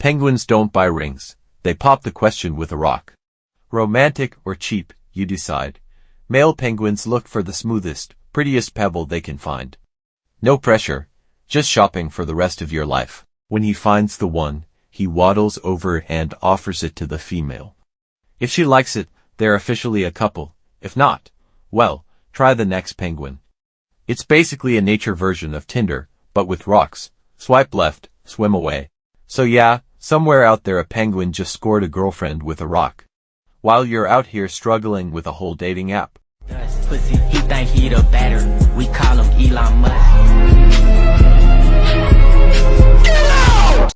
Penguins don't buy rings. They pop the question with a rock. Romantic or cheap, you decide. Male penguins look for the smoothest, prettiest pebble they can find. No pressure, just shopping for the rest of your life. When he finds the one, he waddles over and offers it to the female. If she likes it, they're officially a couple. If not, well, try the next penguin. It's basically a nature version of Tinder, but with rocks. Swipe left, swim away. So yeah, somewhere out there a penguin just scored a girlfriend with a rock. While you're out here struggling with a whole dating app. Pussy, he think he the better. We call him Elon Musk.